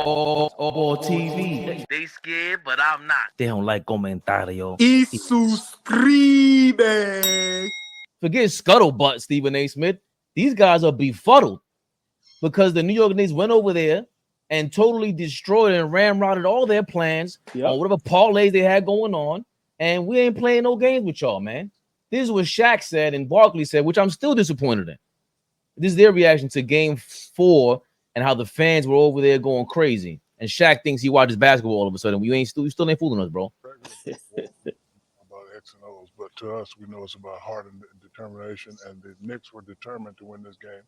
AllBall TV. They scared, but I'm not. They don't like comentario. Y suscribe. Forget scuttlebutt, Stephen A. Smith. These guys are befuddled because the New York Knicks went over there and totally destroyed and ramrodded all their plans on whatever parlays they had going on. And we ain't playing no games with y'all, man. This is what Shaq said and Barkley said, which I'm still disappointed in. This is their reaction to Game 4 and how the fans were over there going crazy. And Shaq thinks he watches basketball all of a sudden. You still ain't fooling us, bro. About X and O's, but to us, we know it's about heart and determination. And the Knicks were determined to win this game.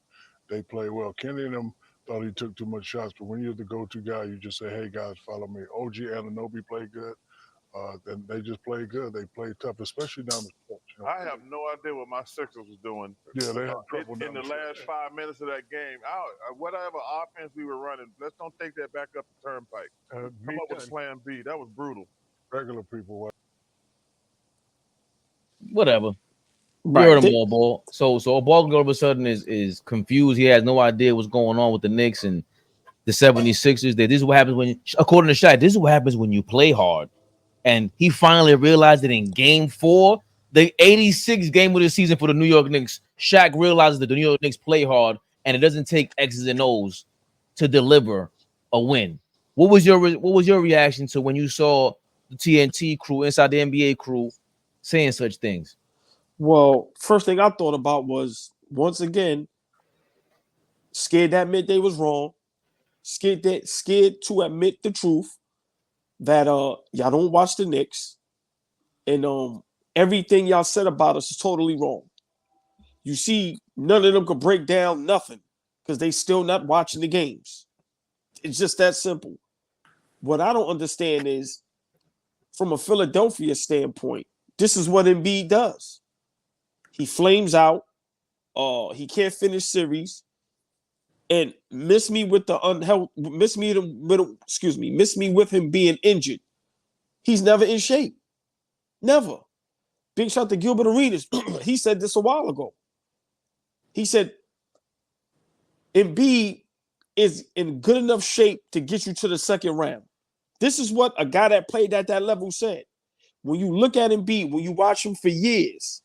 They play well. Kenny and them thought he took too much shots, but when you're the go-to guy, you just say, "Hey guys, follow me." OG Anunoby played good. Then they just played good. They played tough, especially down the stretch. You know? I have no idea what my Sixers was doing. Yeah, they had trouble in the last 5 minutes of that game. Whatever offense we were running, let's don't take that back up the turnpike. Come up with Plan B. That was brutal. Regular people. Whatever. Right. You heard him, AllBall. So AllBall all of a sudden is confused. He has no idea what's going on with the Knicks and the 76ers. This is what happens when, according to Shaq, this is what happens when you play hard. And he finally realized that in Game 4, the 86th game of the season for the New York Knicks, Shaq realizes that the New York Knicks play hard and it doesn't take X's and O's to deliver a win. What was your reaction to when you saw the TNT crew, Inside the NBA crew, saying such things? Well, first thing I thought about was, once again, scared to admit they was wrong, scared to admit the truth that y'all don't watch the Knicks, and everything y'all said about us is totally wrong. You see, none of them could break down nothing because they still not watching the games. It's just that simple. What I don't understand is, from a Philadelphia standpoint, this is what Embiid does. He flames out. He can't finish series, and miss me with him being injured. He's never in shape. Never. Big shout to Gilbert Arenas. He said this a while ago. He said Embiid is in good enough shape to get you to the second round. This is what a guy that played at that level said. When you look at Embiid, when you watch him for years,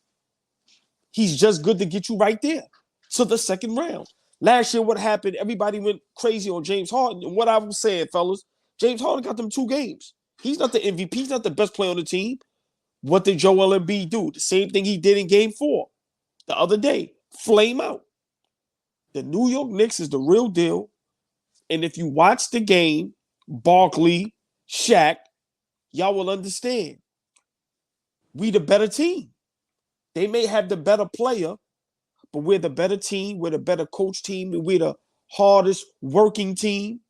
he's just good to get you right there to the second round. Last year, what happened? Everybody went crazy on James Harden. And what I was saying, fellas, James Harden got them 2 games. He's not the MVP. He's not the best player on the team. What did Joel Embiid do? The same thing he did in Game 4 the other day. Flame out. The New York Knicks is the real deal. And if you watch the game, Barkley, Shaq, y'all will understand. We the better team. They may have the better player, but we're the better team. We're the better coach team. And we're the hardest working team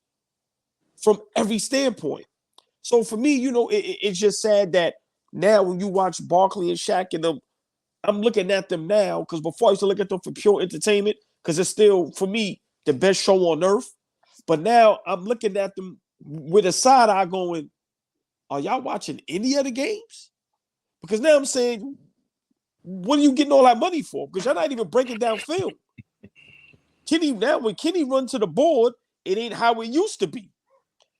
from every standpoint. So for me, it's just sad that now when you watch Barkley and Shaq and them, I'm looking at them now because before I used to look at them for pure entertainment because it's still, for me, the best show on earth. But now I'm looking at them with a side eye going, are y'all watching any of the games? Because now I'm saying, what are you getting all that money for? Because you're not even breaking down film. When Kenny runs to the board, it ain't how it used to be.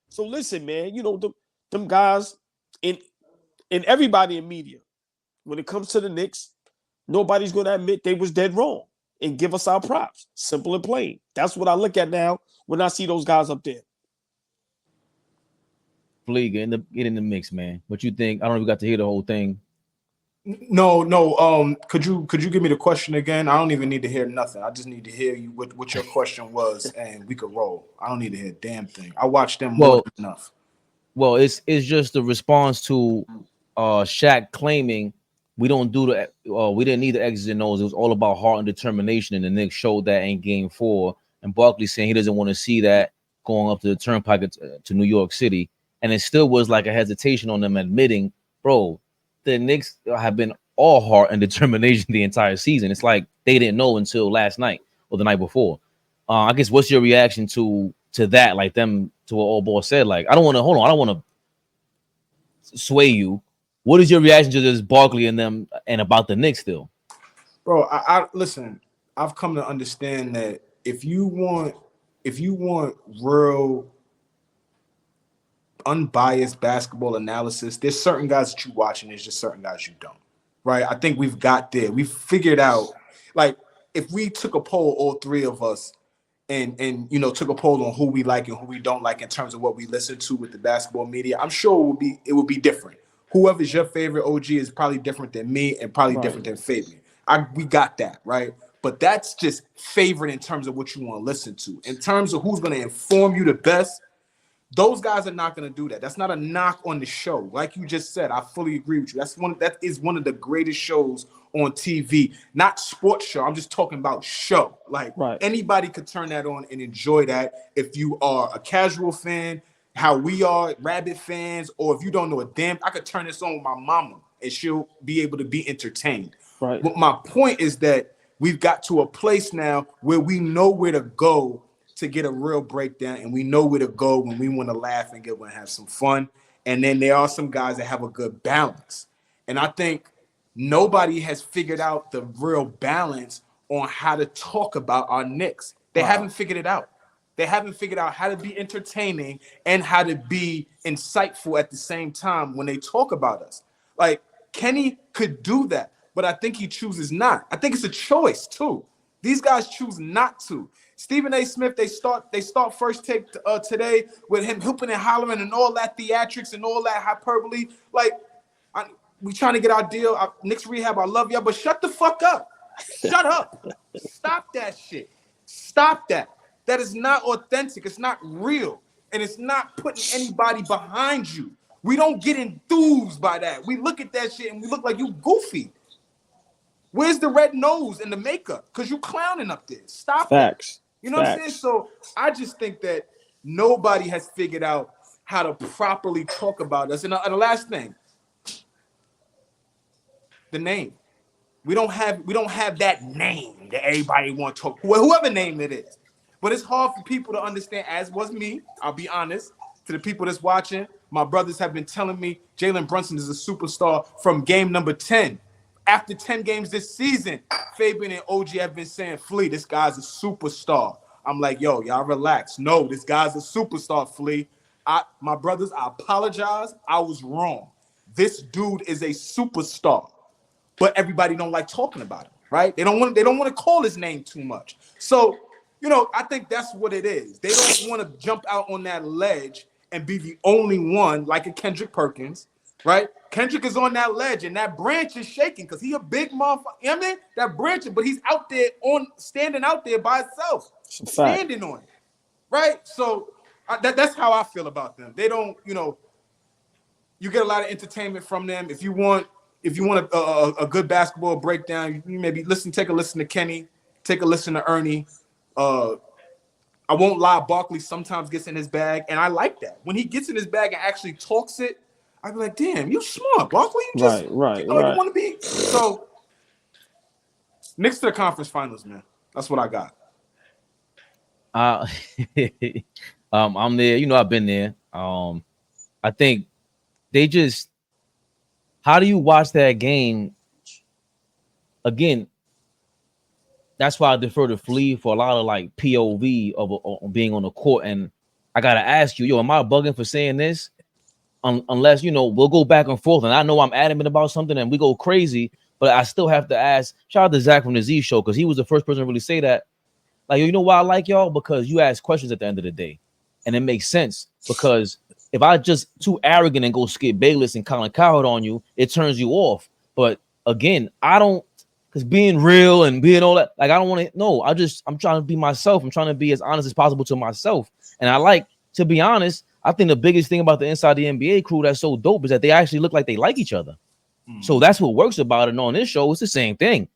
So listen, man, them guys and everybody in media, when it comes to the Knicks, nobody's going to admit they was dead wrong and give us our props. Simple and plain. That's what I look at now when I see those guys up there. Flea, get in the mix, man. What you think? I don't know if we got to hear the whole thing. No. Could you give me the question again? I don't even need to hear nothing. I just need to hear you what your question was, and we could roll. I don't need to hear a damn thing. I watched them more than enough. Well, it's just a response to Shaq claiming we don't do we didn't need the X's and O's. It was all about heart and determination, and the Knicks showed that in Game 4. And Barkley saying he doesn't want to see that going up to the turnpike to New York City, and it still was like a hesitation on them admitting, bro, the Knicks have been all heart and determination the entire season. It's like they didn't know until last night or the night before. I guess what's your reaction to that? Like them to what AllBall said. Like I don't want to sway you. What is your reaction to this Barkley and them and about the Knicks still? Bro, I listen. I've come to understand that if you want real unbiased basketball analysis, there's certain guys that you watch and there's just certain guys you don't. Right? I think we've got there. We figured out, like, if we took a poll, all three of us, and took a poll on who we like and who we don't like in terms of what we listen to with the basketball media, I'm sure it would be different. Whoever's your favorite OG is probably different than me and probably different than Fabian. We got that, right? But that's just favorite in terms of what you want to listen to. In terms of who's going to inform you the best, those guys are not going to do that. That's not a knock on the show. Like you just said, I fully agree with you. That is one of the greatest shows on TV. Not sports show. I'm just talking about show. Like anybody could turn that on and enjoy that. If you are a casual fan, how we are, Rabbit fans, or if you don't know a damn, I could turn this on with my mama and she'll be able to be entertained. Right. But my point is that we've got to a place now where we know where to go to get a real breakdown, and we know where to go when we want to laugh and have some fun. And then there are some guys that have a good balance. And I think nobody has figured out the real balance on how to talk about our Knicks. They haven't figured it out. They haven't figured out how to be entertaining and how to be insightful at the same time when they talk about us. Like, Kenny could do that, but I think he chooses not. I think it's a choice too. These guys choose not to. Stephen A. Smith, they start First Take today with him hooping and hollering and all that theatrics and all that hyperbole. Like, we trying to get our deal. Knicks Rehab, I love y'all, but shut the fuck up. Shut up. Stop that shit. Stop that. That is not authentic. It's not real. And it's not putting anybody behind you. We don't get enthused by that. We look at that shit and we look like you goofy. Where's the red nose and the makeup? Because you clowning up there. Stop Facts. It. You know what I'm saying? So I just think that nobody has figured out how to properly talk about us. And the last thing, the name. We don't have that name that everybody want to talk. Whoever name it is. But it's hard for people to understand, as was me. I'll be honest. To the people that's watching, my brothers have been telling me Jalen Brunson is a superstar from game number 10. After 10 games this season, Fabian and OG have been saying, Flea, this guy's a superstar. I'm like, yo, y'all relax. No, this guy's a superstar, Flea. My brothers, I apologize. I was wrong. This dude is a superstar. But everybody don't like talking about him, right? They don't want to call his name too much. So, I think that's what it is. They don't want to jump out on that ledge and be the only one, like a Kendrick Perkins, right? Kendrick is on that ledge, and that branch is shaking because he a big motherfucker. You know what I mean? That branch, but he's out there standing out there by himself, standing on it, right? So that's how I feel about them. They don't, you get a lot of entertainment from them. If you want a good basketball breakdown, you maybe take a listen to Kenny, take a listen to Ernie. I won't lie, Barkley sometimes gets in his bag, and I like that. When he gets in his bag and actually talks it, I'd be like, damn, you smart, Barkley. You just, right. You want to be. So, Knicks to the conference finals, man. That's what I got. I'm there. I've been there. I think they just, how do you watch that game? Again, that's why I defer to Flea for a lot of like POV of being on the court. And I got to ask you, am I bugging for saying this? Unless, we'll go back and forth. And I know I'm adamant about something and we go crazy, but I still have to ask. Shout out to Zach from the Z Show, because he was the first person to really say that. Like, you know why I like y'all? Because you ask questions at the end of the day. And it makes sense, because if I just too arrogant and go Skip Bayless and Colin Cowherd on you, it turns you off. But again, I don't, because being real and being all that, like, I don't want to, no, I'm trying to be myself. I'm trying to be as honest as possible to myself. And I like, to be honest, I think the biggest thing about the Inside the NBA crew that's so dope is that they actually look like they like each other. So that's what works about it. And on this show, it's the same thing.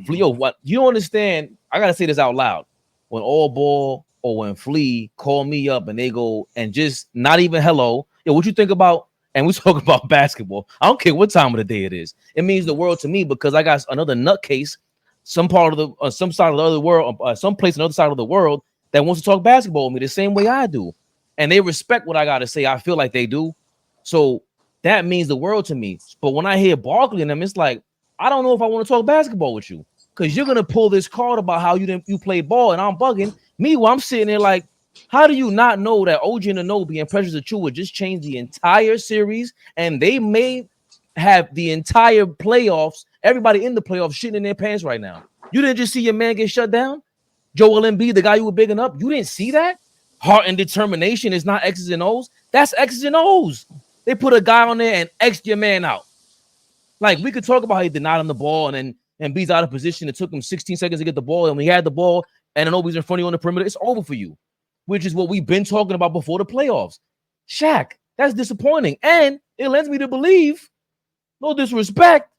Yo, what you don't understand, I got to say this out loud. When AllBall or when Flea call me up and they go and just not even hello, yo, what you think about? And we talk about basketball. I don't care what time of the day it is. It means the world to me, because I got another nutcase, some part of the, some side of the other world, some place on the other side of the world that wants to talk basketball with me the same way I do. And they respect what I got to say. I feel like they do. So that means the world to me. But when I hear Barkley and them, it's like, I don't know if I want to talk basketball with you, because you're going to pull this card about how you play ball and I'm bugging. Meanwhile, I'm sitting there like, How do you not know that OG Anunoby and Precious Achiuwa just changed the entire series, and they may have the entire playoffs, everybody in the playoffs shitting in their pants right now? You didn't just see your man get shut down? Joel Embiid, the guy you were bigging up, you didn't see that? Heart and determination is not X's and O's. That's X's and O's. They put a guy on there and X'd your man out. Like, we could talk about how he denied him the ball and then Embiid's out of position. It took him 16 seconds to get the ball, and when he had the ball and Anunoby's in front of you on the perimeter, it's over for you, which is what we've been talking about before the playoffs. Shaq, that's disappointing. And it lends me to believe, no disrespect,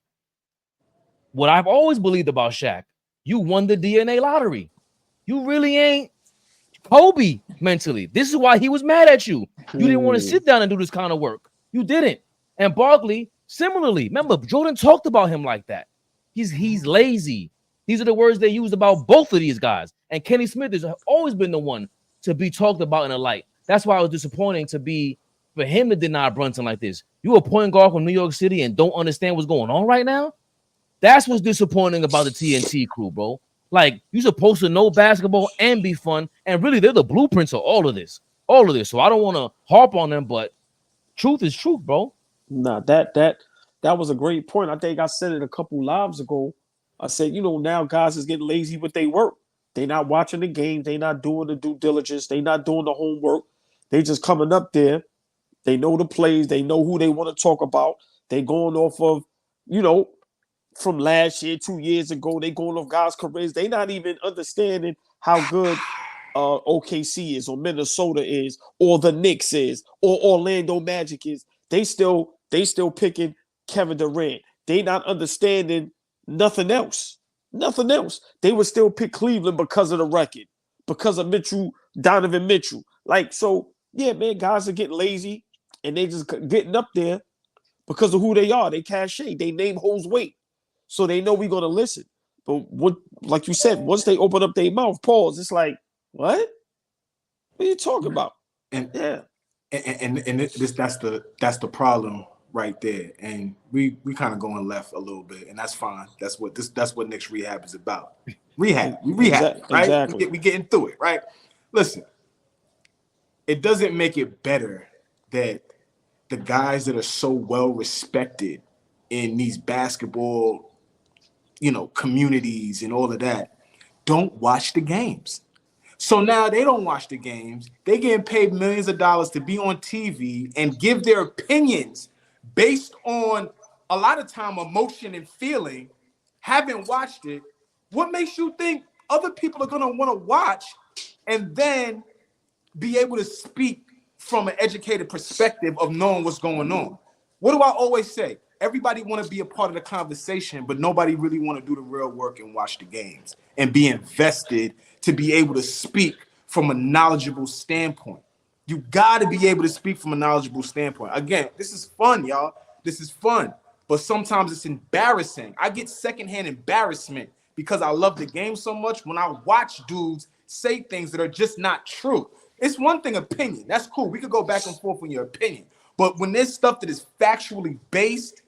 what I've always believed about Shaq. You won the DNA lottery. You really ain't Kobe mentally. This is why he was mad at you. You didn't want to sit down and do this kind of work. You didn't. And Barkley, similarly. Remember, Jordan talked about him like that. He's lazy. These are the words they used about both of these guys. And Kenny Smith has always been the one to be talked about in a light. That's why it was disappointing for him to deny Brunson like this. You a point guard from New York City and don't understand what's going on right now? That's what's disappointing about the TNT crew, bro. Like, you're supposed to know basketball and be fun, and really, they're the blueprints of all of this. All of this. So I don't want to harp on them, but truth is truth, bro. Nah, that was a great point. I think I said it a couple lives ago. I said, now guys is getting lazy with their work. They not watching the game. They not doing the due diligence. They not doing the homework. They just coming up there. They know the plays. They know who they want to talk about. They going off of, from last year, 2 years ago. They going off guys' careers. They not even understanding how good OKC is, or Minnesota is, or the Knicks is, or Orlando Magic is. They still picking Kevin Durant. They not understanding nothing else. Nothing else. They would still pick Cleveland because of the record, because of Donovan Mitchell. Like, so, yeah, man, guys are getting lazy, and they just getting up there because of who they are. They cachet. They name holds weight. So they know we're going to listen. But what, like you said, once they open up their mouth, pause, it's like, what? What are you talking about? And yeah. And that's the problem right there. And we kind of going left a little bit, and that's fine. That's what Knicks Rehab is about. Rehab, right? Exactly. We getting through it, right? Listen, it doesn't make it better that the guys that are so well respected in these basketball, communities and all of that don't watch the games. So now they don't watch the games. They getting paid millions of dollars to be on TV and give their opinions based on a lot of time emotion and feeling. Haven't watched it. What makes you think other people are going to want to watch and then be able to speak from an educated perspective of knowing what's going on? What do I always say? Everybody want to be a part of the conversation, but nobody really want to do the real work and watch the games and be invested to be able to speak from a knowledgeable standpoint. You got to be able to speak from a knowledgeable standpoint. Again, this is fun, y'all. This is fun, but sometimes it's embarrassing. I get secondhand embarrassment because I love the game so much when I watch dudes say things that are just not true. It's one thing, opinion. That's cool. We could go back and forth on your opinion. But when there's stuff that is factually based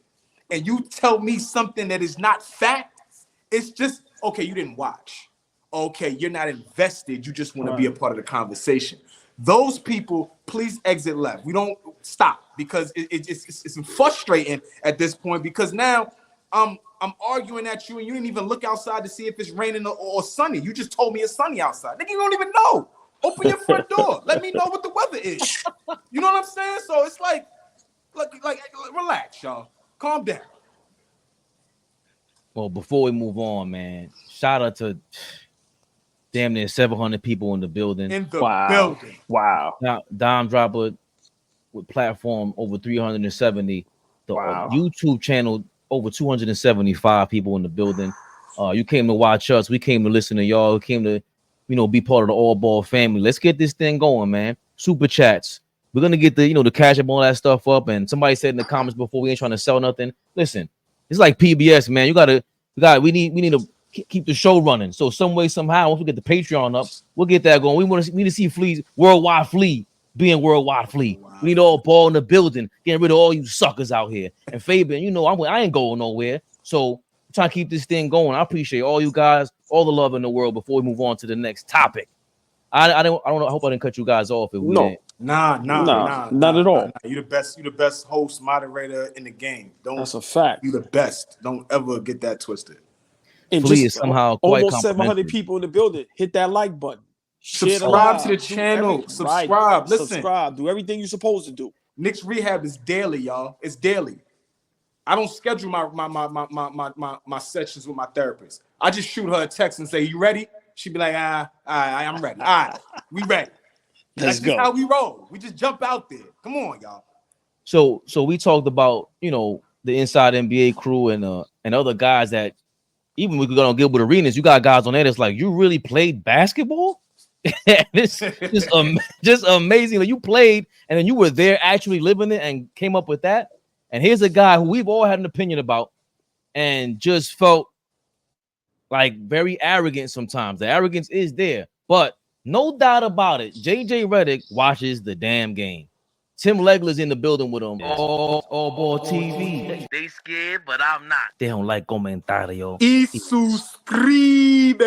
and you tell me something that is not fact, it's just, okay, you didn't watch. Okay, you're not invested. You just want to be a part of the conversation. Those people, please exit left. We don't stop because it's frustrating at this point because now I'm arguing at you and you didn't even look outside to see if it's raining or sunny. You just told me it's sunny outside. Nigga, you don't even know. Open your front door. Let me know what the weather is. You know what I'm saying? So it's like relax, y'all. Calm down. Well, before we move on, man, shout out to damn near 700 people in the building. Building. Wow. Now, Dime Dropper with platform over 370. The YouTube channel over 275 people in the building. You came to watch us. We came to listen to y'all. We came to, be part of the AllBall family. Let's get this thing going, man. Super chats. We're gonna get the cash up all that stuff up. And somebody said in the comments before, we ain't trying to sell nothing. Listen, it's like PBS, man. We need to keep the show running. So some way, somehow, once we get the Patreon up, we'll get that going. We need to see Flea, worldwide Flea, being worldwide Flea. Wow. We need AllBall in the building, getting rid of all you suckers out here. And Fabian, I ain't going nowhere. So I'm trying to keep this thing going. I appreciate all you guys, all the love in the world before we move on to the next topic. I don't know. I hope I didn't cut you guys off. If we didn't. Nah, not at all. You the best host moderator in the game. That's a fact. You the best. Don't ever get that twisted. And Flea just is somehow quite almost 700 complimentary. people in the building. Hit that like button. Subscribe to the channel. Subscribe. Listen. Subscribe. Do everything you're supposed to do. Knicks Rehab is daily, y'all. It's daily. I don't schedule my sessions with my therapist. I just shoot her a text and say, "You ready?" She be like, I'm ready. All right, we ready. Let's That's go. how we roll. We just jump out there. Come on, y'all. So we talked about, you know, the Inside NBA crew and other guys that even we could go on Gilbert Arenas. You got guys on there that's like, you really played basketball? It's just amazing. Like, you played and then you were there actually living it and came up with that. And here's a guy who we've all had an opinion about and just felt like very arrogant sometimes. The arrogance is there, but no doubt about it, JJ Redick watches the damn game. Tim Legler's in the building with him. AllBall TV. They scared, but I'm not. They don't like comentario. Y suscribe.